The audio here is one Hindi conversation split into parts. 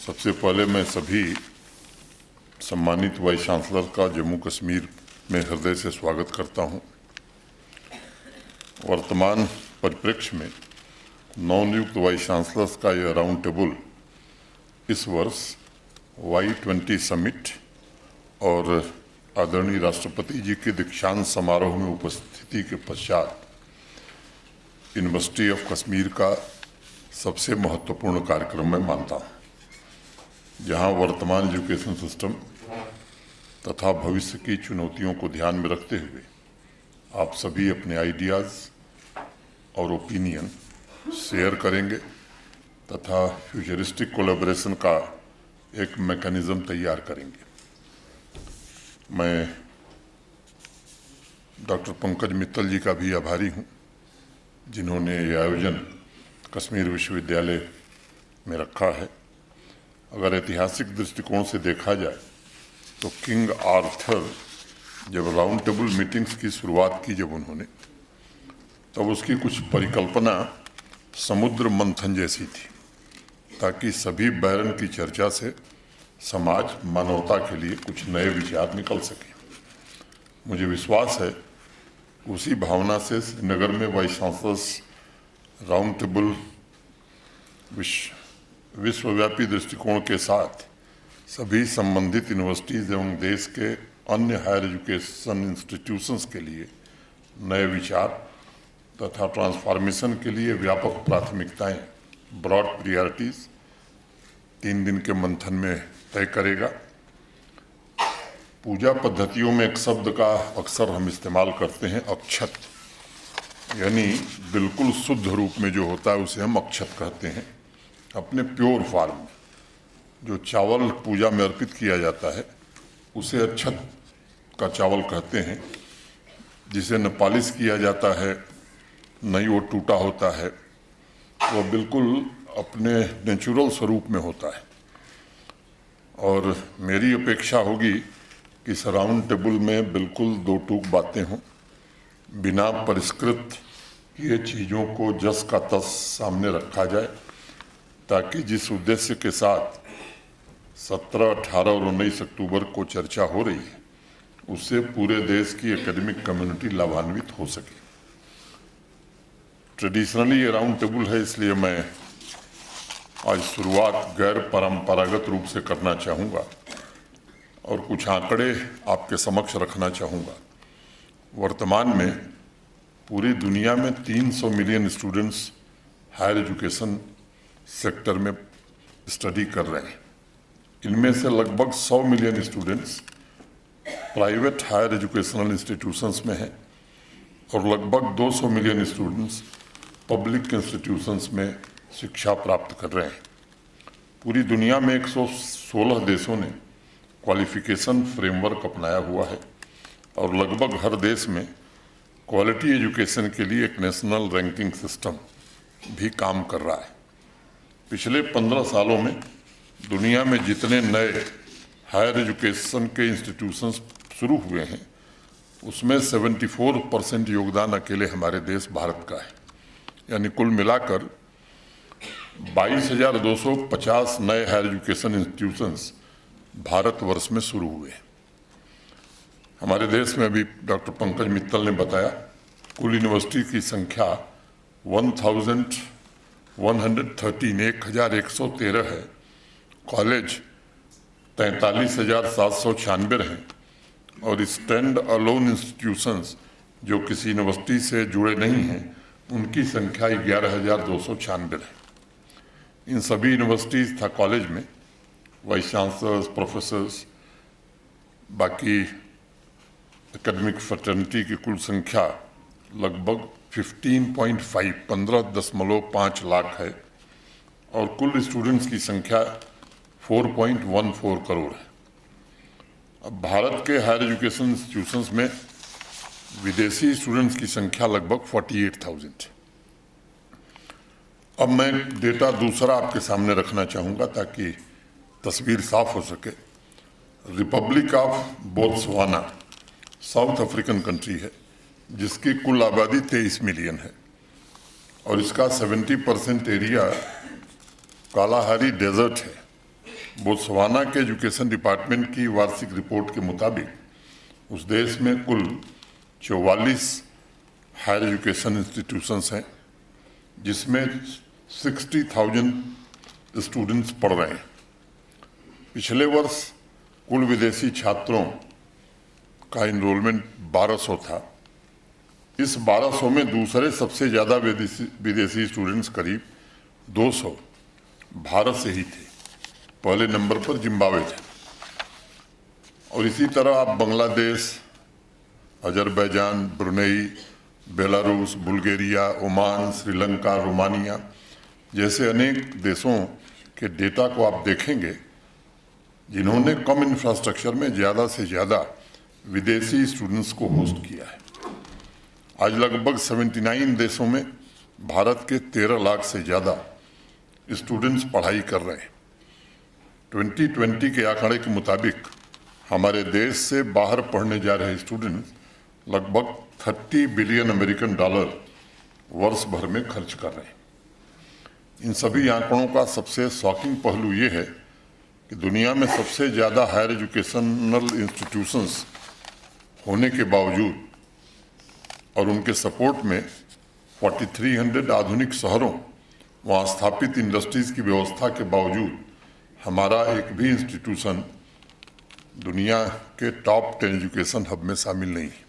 सबसे पहले मैं सभी सम्मानित वाइस चांसलर का जम्मू कश्मीर में हृदय से स्वागत करता हूं। वर्तमान परिप्रेक्ष्य में नवनियुक्त वाइस चांसलर्स का यह राउंड टेबल इस वर्ष Y20 समिट और आदरणीय राष्ट्रपति जी के दीक्षांत समारोह में उपस्थिति के पश्चात यूनिवर्सिटी ऑफ कश्मीर का सबसे महत्वपूर्ण कार्यक्रम मैं मानता हूँ, जहाँ वर्तमान एजुकेशन सिस्टम तथा भविष्य की चुनौतियों को ध्यान में रखते हुए आप सभी अपने आइडियाज़ और ओपिनियन शेयर करेंगे तथा फ्यूचरिस्टिक कोलैबोरेशन का एक मैकेनिज्म तैयार करेंगे। मैं डॉक्टर पंकज मित्तल जी का भी आभारी हूँ, जिन्होंने ये आयोजन कश्मीर विश्वविद्यालय में रखा है। अगर ऐतिहासिक दृष्टिकोण से देखा जाए तो किंग आर्थर जब राउंड टेबल मीटिंग्स की शुरुआत की जब उन्होंने, तब उसकी कुछ परिकल्पना समुद्र मंथन जैसी थी, ताकि सभी बैरन की चर्चा से समाज मानवता के लिए कुछ नए विचार निकल सके। मुझे विश्वास है उसी भावना से श्रीनगर में वाइस चांसलर्स राउंड टेबल विश्वव्यापी दृष्टिकोण के साथ सभी संबंधित यूनिवर्सिटीज़ एवं देश के अन्य हायर एजुकेशन इंस्टीट्यूशंस के लिए नए विचार तथा ट्रांसफॉर्मेशन के लिए व्यापक प्राथमिकताएं, ब्रॉड प्रायोरिटीज़ 3 दिन के मंथन में तय करेगा। पूजा पद्धतियों में एक शब्द का अक्सर हम इस्तेमाल करते हैं, अक्षत, यानी बिल्कुल शुद्ध रूप में जो होता है उसे हम अक्षत कहते हैं। अपने प्योर फॉर्म में जो चावल पूजा में अर्पित किया जाता है उसे अक्षत का चावल कहते हैं, जिसे न पालिश किया जाता है न ही वो टूटा होता है, वो बिल्कुल अपने नेचुरल स्वरूप में होता है। और मेरी अपेक्षा होगी कि इस राउंड टेबल में बिल्कुल 2 टूक बातें हों, बिना परिष्कृत किए चीज़ों को जस का तस सामने रखा जाए, ताकि जिस उद्देश्य के साथ 17, 18 और 19 अक्टूबर को चर्चा हो रही है उससे पूरे देश की एकेडमिक कम्युनिटी लाभान्वित हो सके। ट्रेडिशनली ये राउंड टेबल है, इसलिए मैं आज शुरुआत गैर परंपरागत रूप से करना चाहूँगा और कुछ आंकड़े आपके समक्ष रखना चाहूँगा। वर्तमान में पूरी दुनिया में 300 million students higher education sector में स्टडी कर रहे हैं। इनमें से लगभग 100 million students private higher educational institutions में हैं और लगभग 200 मिलियन स्टूडेंट्स पब्लिक इंस्टीट्यूशंस में शिक्षा प्राप्त कर रहे हैं। पूरी दुनिया में 116 देशों ने क्वालिफिकेशन फ्रेमवर्क अपनाया हुआ है और लगभग हर देश में क्वालिटी एजुकेशन के लिए एक नेशनल रैंकिंग सिस्टम भी काम कर रहा है। पिछले 15 सालों में दुनिया में जितने नए हायर एजुकेशन के इंस्टीट्यूशंस शुरू हुए हैं उसमें 74% योगदान अकेले हमारे देश भारत का है, यानी कुल मिलाकर 22,250 नए हायर एजुकेशन इंस्टीट्यूशंस भारतवर्ष में शुरू हुए हैं। हमारे देश में अभी डॉक्टर पंकज मित्तल ने बताया कुल यूनिवर्सिटी की संख्या 1113 है, कॉलेज 43,796 हैं और स्टैंड अलोन इंस्टीट्यूशंस जो किसी यूनिवर्सिटी से जुड़े नहीं हैं उनकी संख्या 11,296 है। इन सभी यूनिवर्सिटीज़ था कॉलेज में वाइस चांसलर्स, प्रोफेसर्स, बाकी एकेडमिक फ्रेटर्निटी की कुल संख्या लगभग 15.5 लाख है और कुल स्टूडेंट्स की संख्या 4.14 करोड़ है। अब भारत के हायर एजुकेशन इंस्टीट्यूशंस में विदेशी स्टूडेंट्स की संख्या लगभग 48,000 है। अब मैं डेटा दूसरा आपके सामने रखना चाहूँगा ताकि तस्वीर साफ हो सके। Republic of Botswana south African country है, जिसकी कुल आबादी 23 मिलियन है और इसका 70% एरिया कालाहारी डेजर्ट है बोत्सवाना के एजुकेशन डिपार्टमेंट की वार्षिक रिपोर्ट के मुताबिक उस देश में कुल 44 हायर एजुकेशन इंस्टीट्यूशंस हैं, जिसमें 60,000 स्टूडेंट्स पढ़ रहे हैं। पिछले वर्ष कुल विदेशी छात्रों का इनरोलमेंट 1200 था। इस 1200 में दूसरे सबसे ज़्यादा विदेशी स्टूडेंट्स करीब 200 भारत से ही थे। पहले नंबर पर जिम्बाब्वे थे और इसी तरह आप Bangladesh, Azerbaijan, Brunei, Belarus, Bulgaria, Oman, Sri Lanka, Romania जैसे अनेक देशों के डेटा को आप देखेंगे जिन्होंने कम इंफ्रास्ट्रक्चर में ज़्यादा से ज़्यादा विदेशी स्टूडेंट्स को होस्ट किया है। आज लगभग 79 देशों में भारत के 13 लाख से ज़्यादा स्टूडेंट्स पढ़ाई कर रहे हैं। 2020 के आंकड़े के मुताबिक हमारे देश से बाहर पढ़ने जा रहे स्टूडेंट्स लगभग 30 बिलियन अमेरिकन डॉलर वर्ष भर में खर्च कर रहे हैं। इन सभी आंकड़ों का सबसे शॉकिंग पहलू ये है कि दुनिया में सबसे ज़्यादा हायर एजुकेशनल इंस्टीट्यूशंस होने के बावजूद और उनके सपोर्ट में 4300 आधुनिक शहरों, वहाँ स्थापित इंडस्ट्रीज की व्यवस्था के बावजूद हमारा एक भी इंस्टीट्यूशन दुनिया के टॉप 10 एजुकेशन हब में शामिल नहीं है।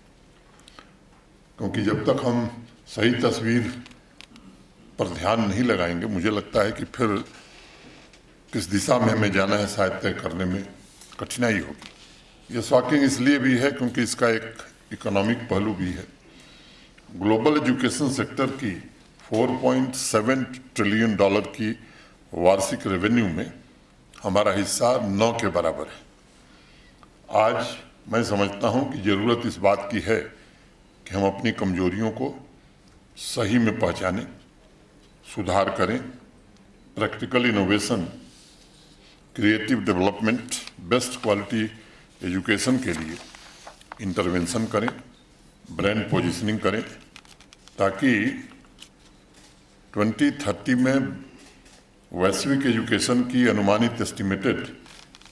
क्योंकि जब तक हम सही तस्वीर पर ध्यान नहीं लगाएंगे, मुझे लगता है कि फिर किस दिशा में हमें जाना है शायद तय करने में कठिनाई होगी। ये शॉकिंग इसलिए भी है क्योंकि इसका एक इकोनॉमिक पहलू भी है। ग्लोबल एजुकेशन सेक्टर की 4.7 ट्रिलियन डॉलर की वार्षिक रेवेन्यू में हमारा हिस्सा 9 के बराबर है। आज मैं समझता हूं कि ज़रूरत इस बात की है कि हम अपनी कमजोरियों को सही में पहचानें, सुधार करें, practical innovation, creative development, best quality education के लिए इंटरवेंशन करें, ब्रांड पोजीशनिंग करें, ताकि 2030 में वैश्विक एजुकेशन की अनुमानित एस्टिमेटेड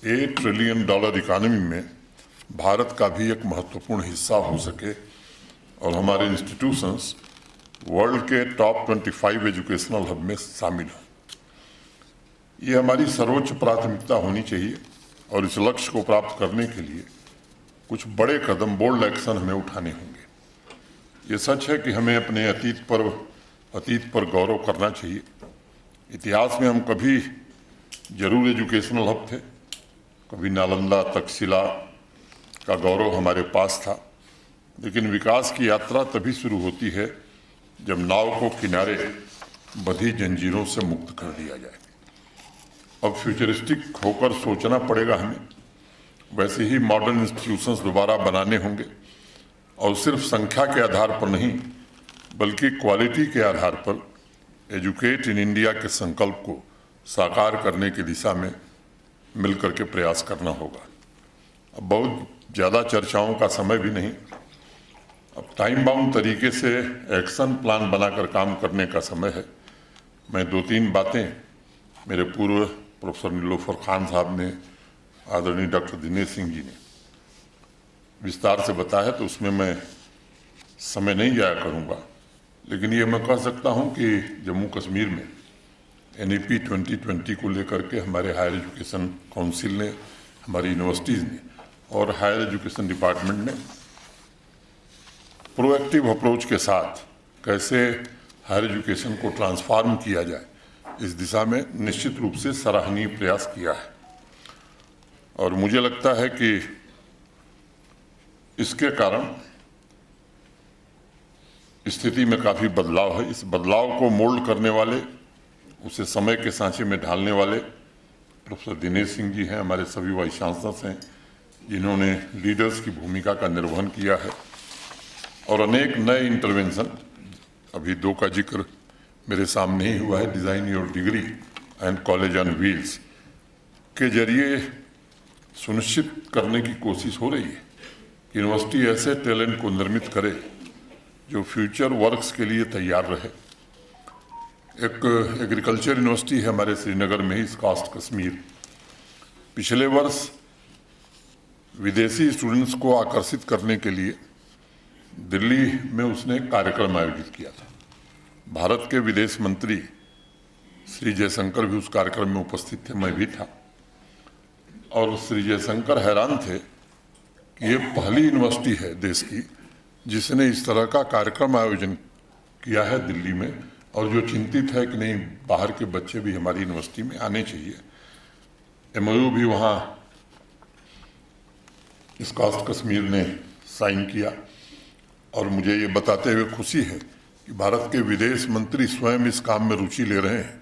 $8 ट्रिलियन इकोनॉमी में भारत का भी एक महत्वपूर्ण हिस्सा हो सके और हमारे इंस्टीट्यूशंस वर्ल्ड के टॉप 25 एजुकेशनल हब में शामिल हों। ये हमारी सर्वोच्च प्राथमिकता होनी चाहिए और इस लक्ष्य को प्राप्त करने के लिए कुछ बड़े कदम, बोल्ड एक्शन हमें उठाने होंगे। ये सच है कि हमें अपने अतीत पर गौरव करना चाहिए। इतिहास में हम कभी जरूर एजुकेशनल हब थे, कभी नालंदा, तक्षशिला का गौरव हमारे पास था, लेकिन विकास की यात्रा तभी शुरू होती है जब नाव को किनारे बंधी जंजीरों से मुक्त कर दिया जाए। अब फ्यूचरिस्टिक होकर सोचना पड़ेगा हमें। वैसे ही मॉडर्न इंस्टीट्यूशंस दोबारा बनाने होंगे और सिर्फ संख्या के आधार पर नहीं बल्कि क्वालिटी के आधार पर एजुकेट इन इंडिया के संकल्प को साकार करने की दिशा में मिलकर के प्रयास करना होगा। अब बहुत ज़्यादा चर्चाओं का समय भी नहीं, अब टाइम बाउंड तरीके से एक्शन प्लान बनाकर काम करने का समय है। मैं 2-3 बातें मेरे पूर्व प्रोफेसर नीलोफर खान साहब ने, आदरणीय डॉक्टर दिनेश सिंह जी ने विस्तार से बताया, तो उसमें मैं समय नहीं जाया करूँगा, लेकिन ये मैं कह सकता हूँ कि जम्मू कश्मीर में NEP 2020 को लेकर के हमारे हायर एजुकेशन काउंसिल ने, हमारी यूनिवर्सिटीज़ ने और हायर एजुकेशन डिपार्टमेंट ने प्रोएक्टिव अप्रोच के साथ कैसे हायर एजुकेशन को ट्रांसफॉर्म किया जाए, इस दिशा में निश्चित रूप से सराहनीय प्रयास किया है। और मुझे लगता है कि इसके कारण स्थिति में काफ़ी बदलाव है। इस बदलाव को मोल्ड करने वाले, उसे समय के सांचे में ढालने वाले प्रोफेसर दिनेश सिंह जी हैं, हमारे सभी वाइस चांसलर्स हैं जिन्होंने लीडर्स की भूमिका का निर्वहन किया है, और अनेक नए इंटरवेंशन, अभी 2 का जिक्र मेरे सामने ही हुआ है, design your degree and college on wheels के जरिए सुनिश्चित करने की कोशिश हो रही है कि यूनिवर्सिटी ऐसे टैलेंट को निर्मित करे जो फ्यूचर वर्क्स के लिए तैयार रहे। एक एग्रीकल्चर यूनिवर्सिटी है हमारे श्रीनगर में ही, कास्ट कश्मीर, पिछले वर्ष विदेशी स्टूडेंट्स को आकर्षित करने के लिए दिल्ली में उसने एक कार्यक्रम आयोजित किया था। भारत के विदेश मंत्री श्री जयशंकर भी उस कार्यक्रम में उपस्थित थे, मैं भी था। और श्री जयशंकर हैरान थे कि ये पहली यूनिवर्सिटी है देश की जिसने इस तरह का कार्यक्रम आयोजन किया है दिल्ली में, और जो चिंतित है कि नहीं बाहर के बच्चे भी हमारी यूनिवर्सिटी में आने चाहिए। MOU भी वहाँ स्कास्ट कश्मीर ने साइन किया। और मुझे ये बताते हुए खुशी है कि भारत के विदेश मंत्री स्वयं इस काम में रुचि ले रहे हैं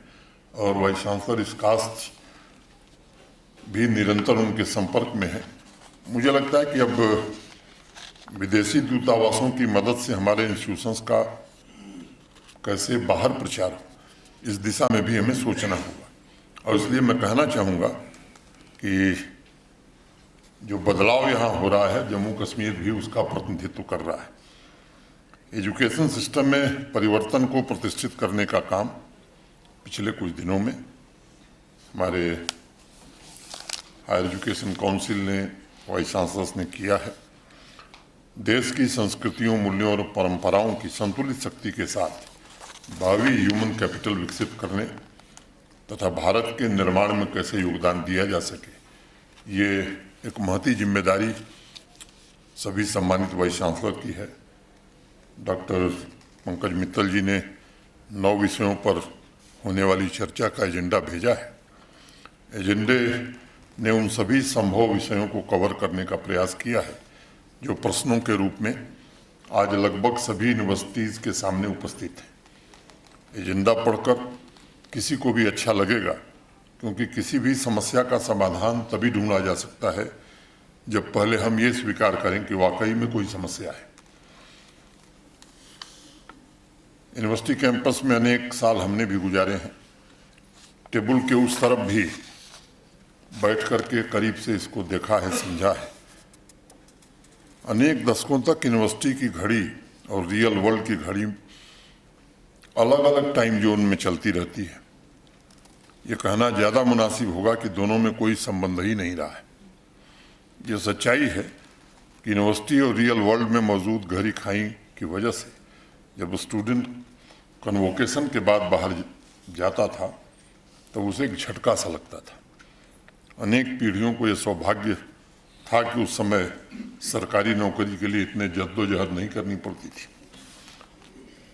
और वाइस चांसलर स्कास्ट भी निरंतर उनके संपर्क में है। मुझे लगता है कि अब विदेशी दूतावासों की मदद से हमारे इंस्टीट्यूशंस का कैसे बाहर प्रचार हो, इस दिशा में भी हमें सोचना होगा। और इसलिए मैं कहना चाहूँगा कि जो बदलाव यहाँ हो रहा है, जम्मू कश्मीर भी उसका प्रतिनिधित्व कर रहा है। एजुकेशन सिस्टम में परिवर्तन को प्रतिष्ठित करने का काम पिछले कुछ दिनों में हमारे हायर एजुकेशन काउंसिल ने, वाइस चांसलर्स ने किया है। देश की संस्कृतियों, मूल्यों और परंपराओं की संतुलित शक्ति के साथ भावी ह्यूमन कैपिटल विकसित करने तथा भारत के निर्माण में कैसे योगदान दिया जा सके, ये एक महती जिम्मेदारी सभी सम्मानित वाइस चांसलर की है। डॉक्टर पंकज मित्तल जी ने 9 विषयों पर होने वाली चर्चा का एजेंडा भेजा है। एजेंडे ने उन सभी संभव विषयों को कवर करने का प्रयास किया है जो प्रश्नों के रूप में आज लगभग सभी यूनिवर्सिटीज़ के सामने उपस्थित है। एजेंडा पढ़कर किसी को भी अच्छा लगेगा, क्योंकि किसी भी समस्या का समाधान तभी ढूंढा जा सकता है जब पहले हम ये स्वीकार करें कि वाकई में कोई समस्या है। यूनिवर्सिटी कैंपस में अनेक साल हमने भी गुजारे हैं। टेबल के उस तरफ भी बैठ कर के करीब से इसको देखा है, समझा है। अनेक दशकों तक यूनिवर्सिटी की घड़ी और रियल वर्ल्ड की घड़ी अलग अलग टाइम जोन में चलती रहती है। ये कहना ज़्यादा मुनासिब होगा कि दोनों में कोई संबंध ही नहीं रहा है। ये सच्चाई है कि यूनिवर्सिटी और रियल वर्ल्ड में मौजूद घड़ी खाई की वजह से जब स्टूडेंट कन्वोकेशन के बाद बाहर जाता था तो उसे एक झटका सा लगता था। अनेक पीढ़ियों को यह सौभाग्य था कि उस समय सरकारी नौकरी के लिए इतने जद्दोजहद नहीं करनी पड़ती थी।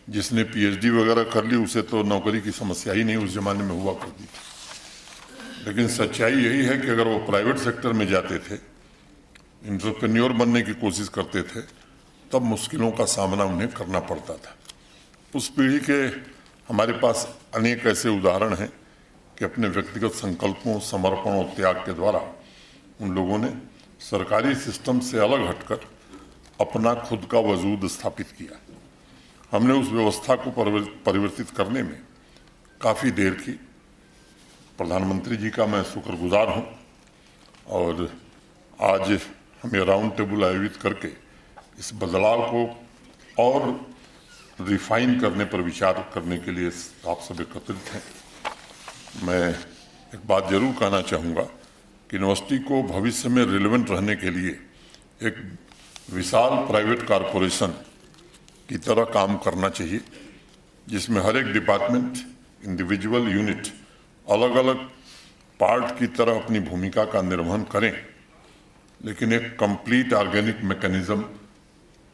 जिसने PhD वगैरह कर ली उसे तो नौकरी की समस्या ही नहीं उस जमाने में हुआ करती थी। लेकिन सच्चाई यही है कि अगर वो प्राइवेट सेक्टर में जाते थे, एंटरप्रेन्योर बनने की कोशिश करते थे, तब मुश्किलों का सामना उन्हें करना पड़ता था। उस पीढ़ी के हमारे पास अनेक ऐसे उदाहरण हैं कि अपने व्यक्तिगत संकल्पों, समर्पण और त्याग के द्वारा उन लोगों ने सरकारी सिस्टम से अलग हटकर अपना खुद का वजूद स्थापित किया। हमने उस व्यवस्था को परिवर्तित करने में काफ़ी देर की। प्रधानमंत्री जी का मैं शुक्रगुजार हूँ और आज हमें राउंड टेबल आयोजित करके इस बदलाव को और रिफाइन करने पर विचार करने के लिए आप सब एकत्रित हैं। मैं एक बात जरूर कहना चाहूँगा कि यूनिवर्सिटी को भविष्य में रिलेवेंट रहने के लिए एक विशाल प्राइवेट कारपोरेशन की तरह काम करना चाहिए, जिसमें हर एक डिपार्टमेंट, इंडिविजुअल यूनिट अलग अलग पार्ट की तरह अपनी भूमिका का निर्वहन करें, लेकिन एक कंप्लीट ऑर्गेनिक मैकेनिज्म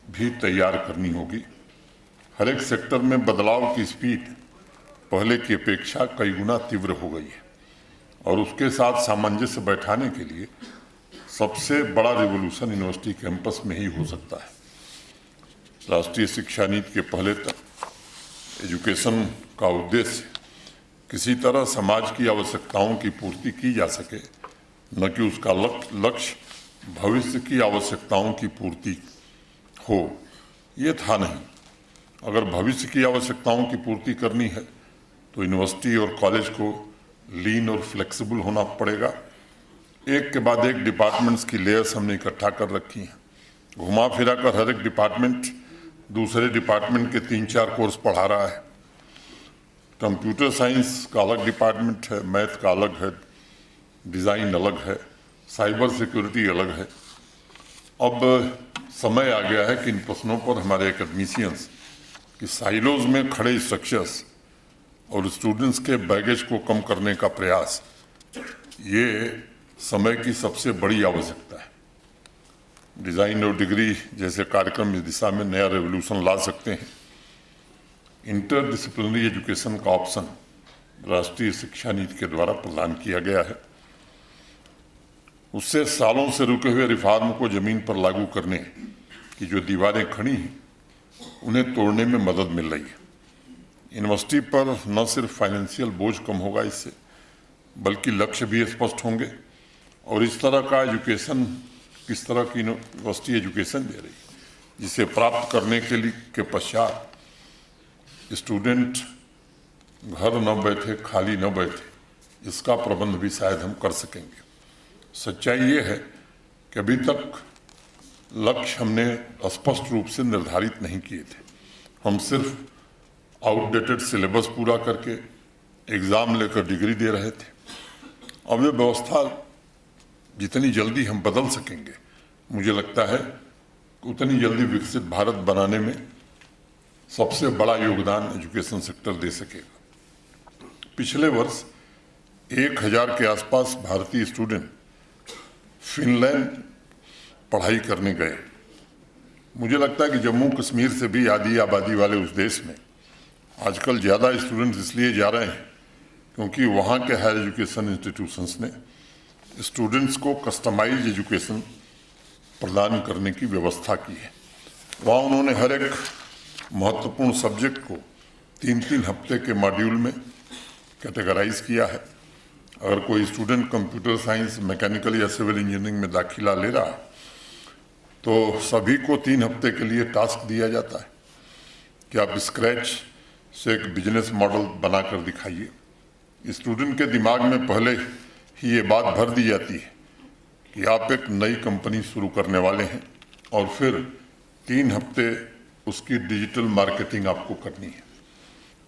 भी तैयार करनी होगी। हर एक सेक्टर में बदलाव की स्पीड पहले की अपेक्षा कई गुना तीव्र हो गई है और उसके साथ सामंजस्य बैठाने के लिए सबसे बड़ा रिवोल्यूशन यूनिवर्सिटी कैंपस में ही हो सकता है। राष्ट्रीय शिक्षा नीति के पहले तक एजुकेशन का उद्देश्य किसी तरह समाज की आवश्यकताओं की पूर्ति की जा सके, न कि उसका लक्ष्य भविष्य की आवश्यकताओं की पूर्ति हो, ये था नहीं। अगर भविष्य की आवश्यकताओं की पूर्ति करनी है तो यूनिवर्सिटी और कॉलेज को लीन और फ्लेक्सिबल होना पड़ेगा। एक के बाद एक डिपार्टमेंट्स की लेयर्स हमने इकट्ठा कर रखी हैं। घुमा फिरा कर हर एक डिपार्टमेंट दूसरे डिपार्टमेंट के 3-4 कोर्स पढ़ा रहा है। कंप्यूटर साइंस का अलग डिपार्टमेंट है, मैथ का अलग है, डिज़ाइन अलग है। साइबर सिक्योरिटी अलग है। अब समय आ गया है कि इन प्रश्नों पर हमारे एकेडमिशियंस कि साइलोज में खड़े स्ट्रक्चर्स और स्टूडेंट्स के बैगेज को कम करने का प्रयास, ये समय की सबसे बड़ी आवश्यकता है। डिज़ाइन और डिग्री जैसे कार्यक्रम इस दिशा में नया रेवोल्यूशन ला सकते हैं। इंटरडिसिप्लिनरी एजुकेशन का ऑप्शन राष्ट्रीय शिक्षा नीति के द्वारा प्रदान किया गया है। उससे सालों से रुके हुए रिफॉर्म को जमीन पर लागू करने की जो दीवारें खड़ी हैं, उन्हें तोड़ने में मदद मिल रही है। यूनिवर्सिटी पर न सिर्फ फाइनेंशियल बोझ कम होगा इससे, बल्कि लक्ष्य भी स्पष्ट होंगे। और इस तरह का एजुकेशन, किस तरह की यूनिवर्सिटी एजुकेशन दे रही है, जिसे प्राप्त करने के पश्चात स्टूडेंट घर न बैठे, खाली न बैठे, इसका प्रबंध भी शायद हम कर सकेंगे। सच्चाई ये है कि अभी तक लक्ष्य हमने स्पष्ट रूप से निर्धारित नहीं किए थे। हम सिर्फ आउटडेटेड सिलेबस पूरा करके एग्ज़ाम लेकर डिग्री दे रहे थे। अब ये व्यवस्था जितनी जल्दी हम बदल सकेंगे, मुझे लगता है उतनी जल्दी विकसित भारत बनाने में सबसे बड़ा योगदान एजुकेशन सेक्टर दे सकेगा। पिछले वर्ष 1000 के आसपास भारतीय स्टूडेंट फिनलैंड पढ़ाई करने गए। मुझे लगता है कि जम्मू कश्मीर से भी आधी आबादी वाले उस देश में आजकल ज़्यादा स्टूडेंट्स इसलिए जा रहे हैं क्योंकि वहाँ के हायर एजुकेशन इंस्टीट्यूशंस ने स्टूडेंट्स को कस्टमाइज्ड एजुकेशन प्रदान करने की व्यवस्था की है। वहाँ उन्होंने हर एक महत्वपूर्ण सब्जेक्ट को 3-3 हफ्ते के मॉड्यूल में कैटेगराइज किया है। अगर कोई स्टूडेंट कंप्यूटर साइंस, मैकेनिकल या सिविल इंजीनियरिंग में दाखिला ले रहा है तो सभी को 3 हफ्ते के लिए टास्क दिया जाता है कि आप स्क्रैच से एक बिजनेस मॉडल बनाकर दिखाइए। स्टूडेंट के दिमाग में पहले ही ये बात भर दी जाती है कि आप एक नई कंपनी शुरू करने वाले हैं और फिर 3 हफ्ते उसकी डिजिटल मार्केटिंग आपको करनी है।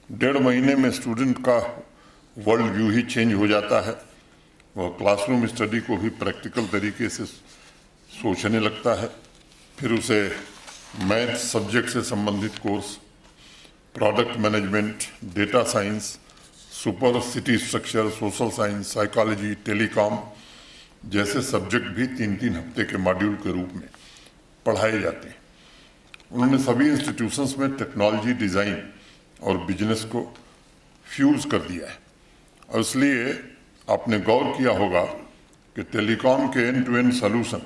1.5 महीने में स्टूडेंट का वर्ल्ड व्यू ही चेंज हो जाता है। वह क्लासरूम स्टडी को भी प्रैक्टिकल तरीके से सोचने लगता है। फिर उसे मैथ सब्जेक्ट से संबंधित course, product management, data science, super city structure, social science, psychology, telecom जैसे सब्जेक्ट भी 3-3 हफ्ते के मॉड्यूल के रूप में पढ़ाए जाते हैं। उन्होंने सभी इंस्टीट्यूशंस में टेक्नोलॉजी, डिज़ाइन और बिजनेस को फ्यूज़ कर दिया है। और इसलिए आपने गौर किया होगा कि टेलीकॉम के एंड टू एंड सॉल्यूशन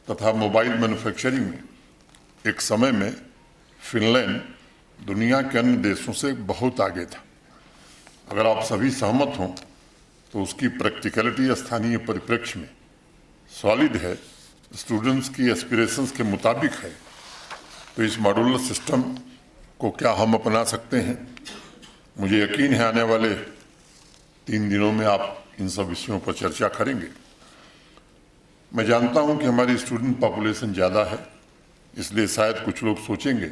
तथा मोबाइल मैन्युफैक्चरिंग में एक समय में फिनलैंड दुनिया के अन्य देशों से बहुत आगे था। अगर आप सभी सहमत हों तो उसकी प्रैक्टिकलिटी स्थानीय परिप्रेक्ष्य में सॉलिड है, स्टूडेंट्स की एस्पिरेशंस के मुताबिक है, तो इस मॉड्यूलर सिस्टम को क्या हम अपना सकते हैं? मुझे यकीन है आने वाले 3 दिनों में आप इन सब विषयों पर चर्चा करेंगे। मैं जानता हूं कि हमारी स्टूडेंट पॉपुलेशन ज़्यादा है, इसलिए शायद कुछ लोग सोचेंगे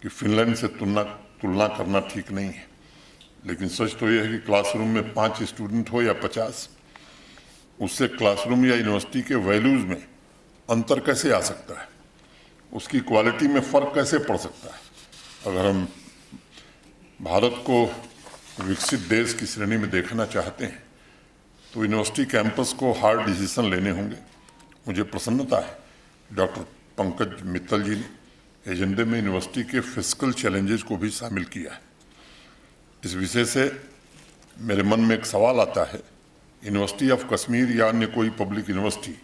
कि फिनलैंड से तुलना करना ठीक नहीं है। लेकिन सच तो यह है कि क्लासरूम में 5 स्टूडेंट हो या 50, उससे क्लासरूम या यूनिवर्सिटी के वैल्यूज़ में अंतर कैसे आ सकता है, उसकी क्वालिटी में फ़र्क कैसे पड़ सकता है। अगर हम भारत को विकसित देश की श्रेणी में देखना चाहते हैं तो यूनिवर्सिटी कैंपस को हार्ड डिसीजन लेने होंगे। मुझे प्रसन्नता है डॉक्टर पंकज मित्तल जी ने एजेंडे में यूनिवर्सिटी के फिस्कल चैलेंजेस को भी शामिल किया है। इस विषय से मेरे मन में एक सवाल आता है, यूनिवर्सिटी ऑफ कश्मीर या अन्य कोई public university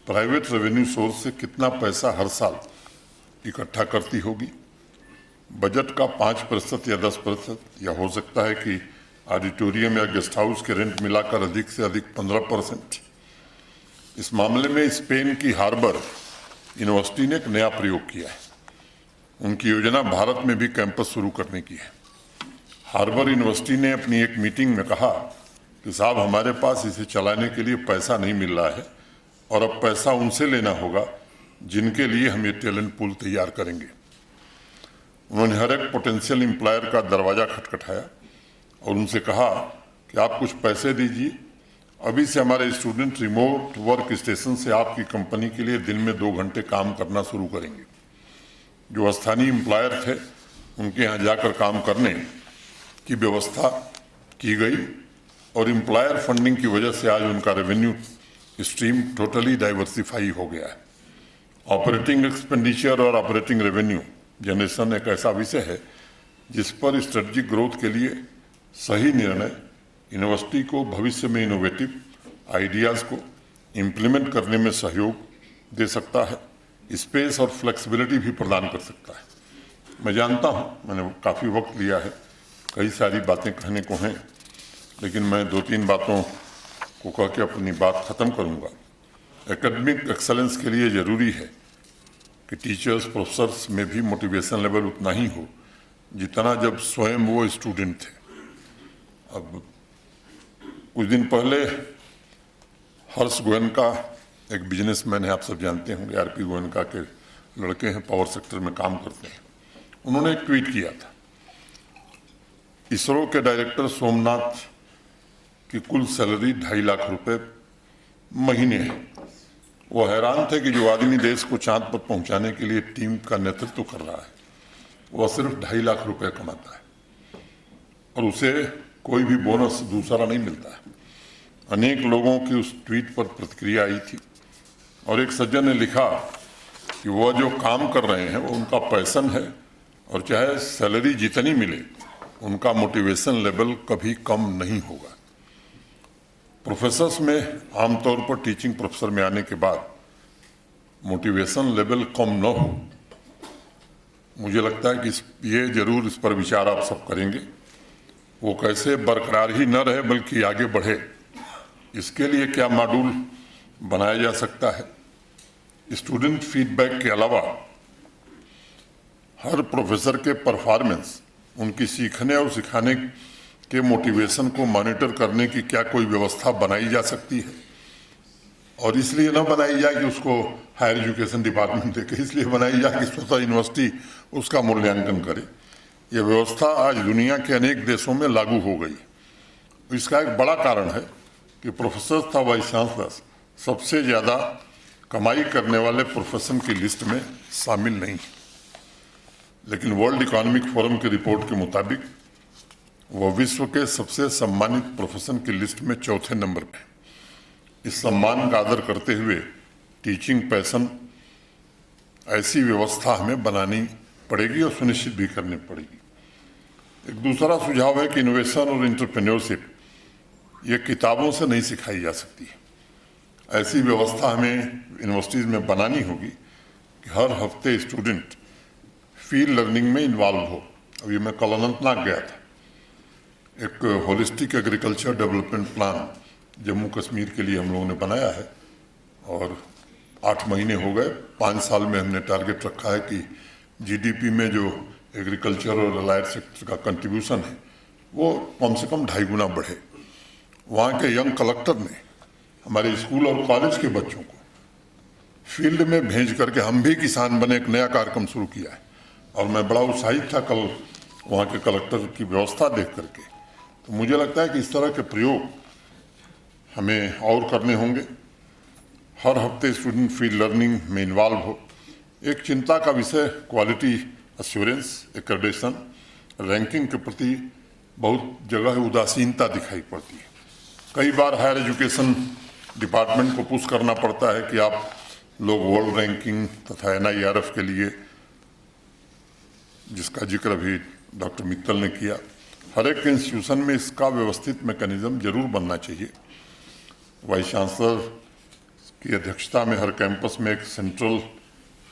private revenue source से कितना पैसा हर साल इकट्ठा करती होगी? बजट का 5% या 10%, या हो सकता है कि ऑडिटोरियम या गेस्ट हाउस के रेंट मिलाकर अधिक से अधिक 15%। इस मामले में स्पेन की हार्बर यूनिवर्सिटी ने एक नया प्रयोग किया है। उनकी योजना भारत में भी कैंपस शुरू करने की है। हार्बर यूनिवर्सिटी ने अपनी एक मीटिंग में कहा कि साहब, हमारे पास इसे चलाने के लिए पैसा नहीं मिल रहा है और अब पैसा उनसे लेना होगा जिनके लिए हम ये टैलेंट पूल तैयार करेंगे। उन्होंने हर एक पोटेंशियल एम्प्लॉयर का दरवाज़ा खटखटाया और उनसे कहा कि आप कुछ पैसे दीजिए अभी से हमारे स्टूडेंट रिमोट वर्क स्टेशन से आपकी कंपनी के लिए दिन में 2 घंटे काम करना शुरू करेंगे। जो स्थानीय एम्प्लॉयर थे उनके यहाँ जाकर काम करने की व्यवस्था की गई और एम्प्लॉयर फंडिंग की वजह से आज उनका रेवेन्यू स्ट्रीम टोटली डाइवर्सिफाई हो गया है। ऑपरेटिंग एक्सपेंडिचर और ऑपरेटिंग रेवेन्यू जनरेशन एक ऐसा विषय है जिस पर स्ट्रेटजिक ग्रोथ के लिए सही निर्णय यूनिवर्सिटी को भविष्य में इनोवेटिव आइडियाज़ को इम्प्लीमेंट करने में सहयोग दे सकता है, स्पेस और फ्लेक्सिबिलिटी भी प्रदान कर सकता है। मैं जानता हूँ मैंने काफ़ी वक्त लिया है, कई सारी बातें कहने को हैं, लेकिन मैं 2-3 बातों को कह के अपनी बात ख़त्म करूँगा। एकेडमिक एक्सेलेंस के लिए ज़रूरी है कि टीचर्स प्रोफेसर्स में भी मोटिवेशन लेवल उतना ही हो जितना जब स्वयं वो स्टूडेंट थे। अब कुछ दिन पहले हर्ष गोयनका एक बिजनेसमैन है, आप सब जानते होंगे, आरपी गोयनका के लड़के हैं, पावर सेक्टर में काम करते हैं। उन्होंने एक ट्वीट किया था, इसरो के डायरेक्टर सोमनाथ की कुल सैलरी 2.5 लाख रुपए महीने है। वो हैरान थे कि जो आदमी देश को चांद पर पहुंचाने के लिए टीम का नेतृत्व कर रहा है वह सिर्फ 2.5 लाख रुपए कमाता है और उसे कोई भी बोनस दूसरा नहीं मिलता है। अनेक लोगों की उस ट्वीट पर प्रतिक्रिया आई थी और एक सज्जन ने लिखा कि वह जो काम कर रहे हैं वो उनका पैशन है और चाहे सैलरी जितनी मिले उनका मोटिवेशन लेवल कभी कम नहीं होगा। प्रोफेसर्स में आमतौर पर टीचिंग प्रोफेसर में आने के बाद मोटिवेशन लेवल कम न हो, मुझे लगता है कि ये जरूर इस पर विचार आप सब करेंगे, वो कैसे बरकरार ही न रहे बल्कि आगे बढ़े, इसके लिए क्या मॉड्यूल बनाया जा सकता है। स्टूडेंट फीडबैक के अलावा हर प्रोफेसर के परफॉर्मेंस, उनकी सीखने और सिखाने के मोटिवेशन को मॉनिटर करने की क्या कोई व्यवस्था बनाई जा सकती है। और इसलिए न बनाई जाए कि उसको हायर एजुकेशन डिपार्टमेंट देखे, इसलिए बनाई जाए कि स्वतः यूनिवर्सिटी उसका मूल्यांकन करे। यह व्यवस्था आज दुनिया के अनेक देशों में लागू हो गई। इसका एक बड़ा कारण है कि प्रोफेसर था वाइस चांसलर सबसे ज़्यादा कमाई करने वाले प्रोफेशन की लिस्ट में शामिल नहीं, लेकिन वर्ल्ड इकोनॉमिक फोरम की रिपोर्ट के मुताबिक वह विश्व के सबसे सम्मानित प्रोफेशन की लिस्ट में 4थे नंबर पे। इस सम्मान का आदर करते हुए टीचिंग पैशन ऐसी व्यवस्था हमें बनानी पड़ेगी और सुनिश्चित भी करनी पड़ेगी। एक दूसरा सुझाव है कि इनोवेशन और एंटरप्रेन्योरशिप ये किताबों से नहीं सिखाई जा सकती। ऐसी व्यवस्था हमें यूनिवर्सिटीज़ में बनानी होगी कि हर हफ्ते स्टूडेंट फील्ड लर्निंग में इन्वॉल्व हो। अभी मैं कल अनंतनाग गया था, एक holistic agriculture development plan Jammu Kashmir के लिए हम लोगों ने बनाया है और 8 महीने हो गए। 5 साल में हमने टारगेट रखा है कि जीडीपी में जो एग्रीकल्चर और अलाइड सेक्टर का कंट्रीब्यूशन है वो कम से कम 2.5 गुना बढ़े। वहाँ के यंग कलेक्टर ने हमारे स्कूल और कॉलेज के बच्चों को फील्ड में भेज करके हम भी किसान बने एक नया कार्यक्रम शुरू किया है और मैं बड़ा उत्साहित था कल वहाँ के कलेक्टर की व्यवस्था देख करके। तो मुझे लगता है कि इस तरह के प्रयोग हमें और करने होंगे। हर हफ्ते स्टूडेंट फील्ड लर्निंग में इन्वॉल्व हो। एक चिंता का विषय क्वालिटी एश्योरेंस, एक्रेडिटेशन, रैंकिंग के प्रति बहुत जगह उदासीनता दिखाई पड़ती है। कई बार हायर एजुकेशन डिपार्टमेंट को पुश करना पड़ता है कि आप लोग वर्ल्ड रैंकिंग तथा NIRF के लिए, जिसका जिक्र अभी डॉक्टर मित्तल ने किया, हर एक इंस्टीट्यूशन में इसका व्यवस्थित मैकेनिज्म जरूर बनना चाहिए। वाइस चांसलर की अध्यक्षता में हर कैंपस में एक सेंट्रल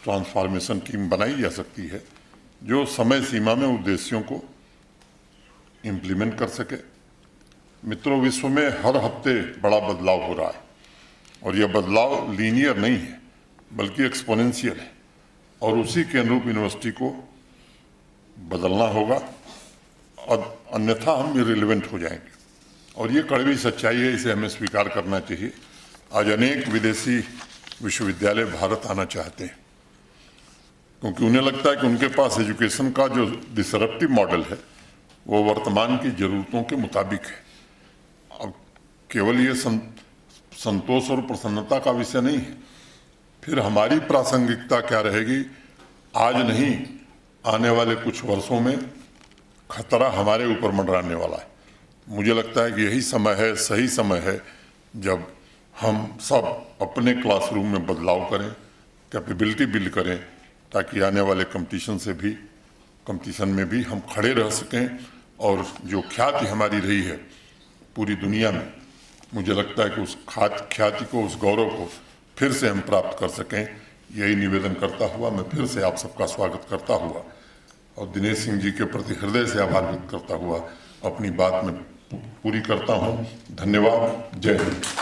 ट्रांसफॉर्मेशन टीम बनाई जा सकती है जो समय सीमा में उद्देश्यों को इम्प्लीमेंट कर सके। मित्रों, विश्व में हर हफ्ते बड़ा बदलाव हो रहा है और यह बदलाव लीनियर नहीं है बल्कि एक्सपोनेंशियल है और उसी के अनुरूप यूनिवर्सिटी को बदलना होगा और अन्यथा हम इरेलेवेंट हो जाएंगे और ये कड़वी सच्चाई है, इसे हमें स्वीकार करना चाहिए। आज अनेक विदेशी विश्वविद्यालय भारत आना चाहते हैं क्योंकि उन्हें लगता है कि उनके पास एजुकेशन का जो डिसरप्टिव मॉडल है वो वर्तमान की ज़रूरतों के मुताबिक है। अब केवल ये संतोष और प्रसन्नता का विषय नहीं है। फिर हमारी प्रासंगिकता क्या रहेगी? आज नहीं, आने वाले कुछ वर्षों में खतरा हमारे ऊपर मंडराने वाला है। मुझे लगता है कि यही समय है, सही समय है, जब हम सब अपने क्लासरूम में बदलाव करें, कैपेबिलिटी बिल्ड करें, ताकि आने वाले कंपटीशन में भी हम खड़े रह सकें और जो ख्याति हमारी रही है पूरी दुनिया में, मुझे लगता है कि उस ख्याति को, उस गौरव को फिर से हम प्राप्त कर सकें। यही निवेदन करता हुआ मैं फिर से आप सबका स्वागत करता हुआ और दिनेश सिंह जी के प्रति हृदय से आभार व्यक्त करता हुआ अपनी बात में पूरी करता हूँ। धन्यवाद। जय हिंद।